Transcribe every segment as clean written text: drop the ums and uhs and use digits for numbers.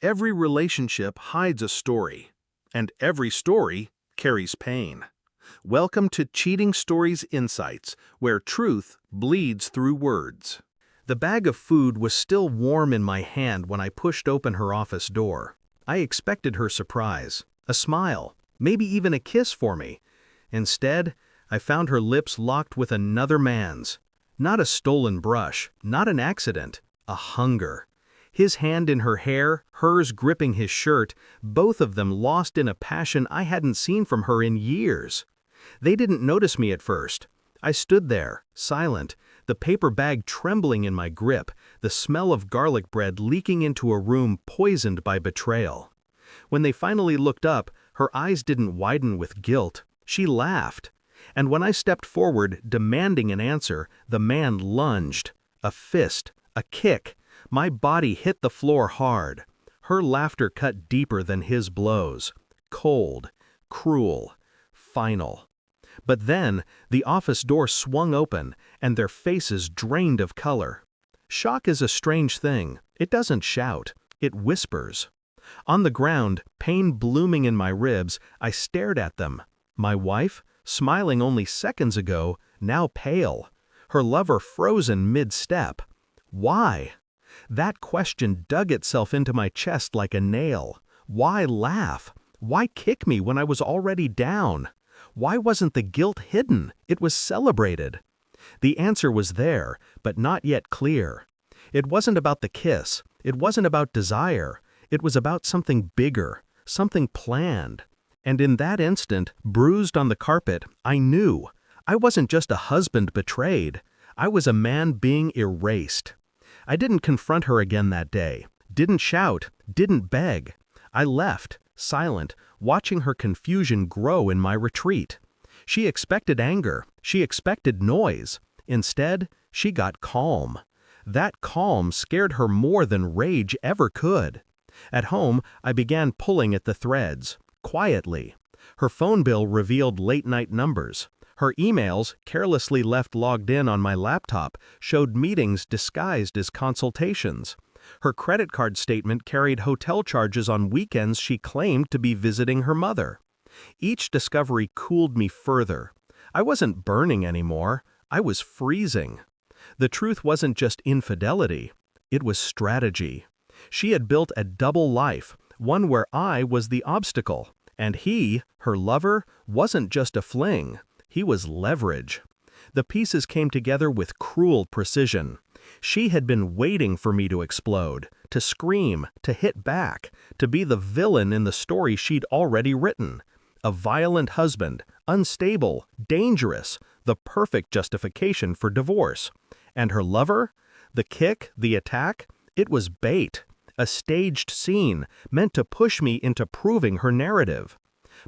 Every relationship hides a story, and every story carries pain. Welcome to Cheating Stories Insights, where truth bleeds through words. The bag of food was still warm in my hand when I pushed open her office door. I expected her surprise, a smile, maybe even a kiss for me. Instead, I found her lips locked with another man's. Not a stolen brush, not an accident, a hunger. His hand in her hair, hers gripping his shirt, both of them lost in a passion I hadn't seen from her in years. They didn't notice me at first. I stood there, silent, the paper bag trembling in my grip, the smell of garlic bread leaking into a room poisoned by betrayal. When they finally looked up, her eyes didn't widen with guilt. She laughed. And when I stepped forward, demanding an answer, the man lunged. A fist, a kick. My body hit the floor hard. Her laughter cut deeper than his blows. Cold, cruel, final. But then, the office door swung open, and their faces drained of color. Shock is a strange thing. It doesn't shout. It whispers. On the ground, pain blooming in my ribs, I stared at them. My wife, smiling only seconds ago, now pale. Her lover frozen mid-step. Why? That question dug itself into my chest like a nail. Why laugh? Why kick me when I was already down? Why wasn't the guilt hidden? It was celebrated. The answer was there, but not yet clear. It wasn't about the kiss. It wasn't about desire. It was about something bigger, something planned. And in that instant, bruised on the carpet, I knew. I wasn't just a husband betrayed. I was a man being erased. I didn't confront her again that day, didn't shout, didn't beg. I left, silent, watching her confusion grow in my retreat. She expected anger, she expected noise. Instead, she got calm. That calm scared her more than rage ever could. At home, I began pulling at the threads, quietly. Her phone bill revealed late-night numbers. Her emails, carelessly left logged in on my laptop, showed meetings disguised as consultations. Her credit card statement carried hotel charges on weekends she claimed to be visiting her mother. Each discovery cooled me further. I wasn't burning anymore. I was freezing. The truth wasn't just infidelity. It was strategy. She had built a double life, one where I was the obstacle, and he, her lover, wasn't just a fling. He was leverage. The pieces came together with cruel precision. She had been waiting for me to explode, to scream, to hit back, to be the villain in the story she'd already written. A violent husband, unstable, dangerous, the perfect justification for divorce. And her lover? The kick, the attack? It was bait. A staged scene, meant to push me into proving her narrative.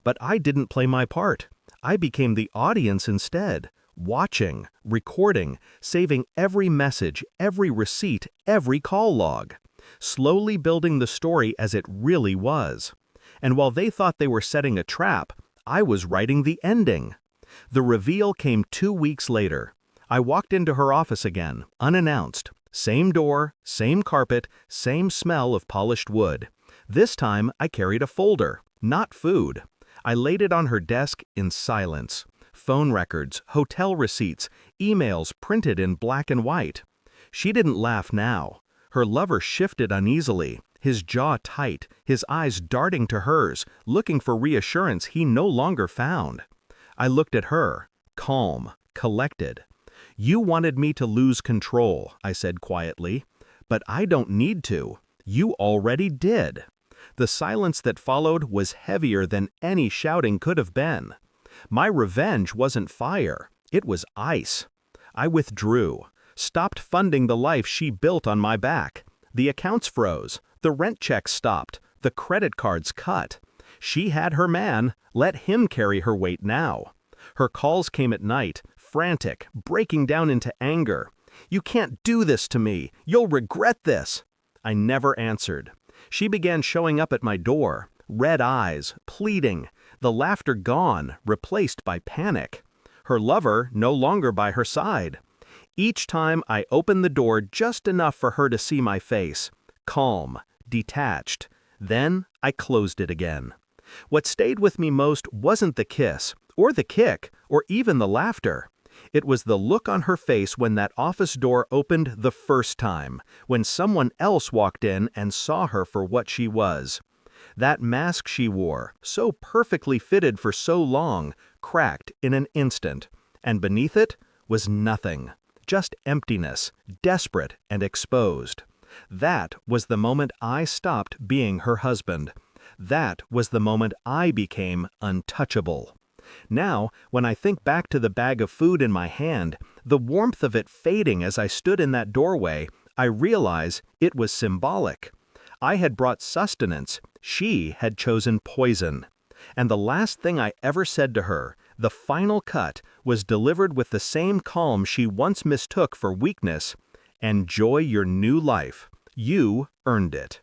But I didn't play my part. I became the audience instead, watching, recording, saving every message, every receipt, every call log, slowly building the story as it really was. And while they thought they were setting a trap, I was writing the ending. The reveal came 2 weeks later. I walked into her office again, unannounced. Same door, same carpet, same smell of polished wood. This time I carried a folder, not food. I laid it on her desk in silence. Phone records, hotel receipts, emails printed in black and white. She didn't laugh now. Her lover shifted uneasily, his jaw tight, his eyes darting to hers, looking for reassurance he no longer found. I looked at her, calm, collected. "You wanted me to lose control," I said quietly. "But I don't need to. You already did." The silence that followed was heavier than any shouting could have been. My revenge wasn't fire, it was ice. I withdrew, stopped funding the life she built on my back. The accounts froze, the rent checks stopped, the credit cards cut. She had her man, let him carry her weight now. Her calls came at night, frantic, breaking down into anger. "You can't do this to me, you'll regret this." I never answered. She began showing up at my door, red eyes, pleading, the laughter gone, replaced by panic. Her lover no longer by her side. Each time I opened the door just enough for her to see my face, calm, detached, Then I closed it again. What stayed with me most wasn't the kiss, or the kick, or even the laughter. It was the look on her face when that office door opened the first time, when someone else walked in and saw her for what she was. That mask she wore, so perfectly fitted for so long, cracked in an instant, and beneath it was nothing, just emptiness, desperate and exposed. That was the moment I stopped being her husband. That was the moment I became untouchable. Now, when I think back to the bag of food in my hand, the warmth of it fading as I stood in that doorway, I realize it was symbolic. I had brought sustenance, she had chosen poison. And the last thing I ever said to her, the final cut, was delivered with the same calm she once mistook for weakness. Enjoy your new life. You earned it.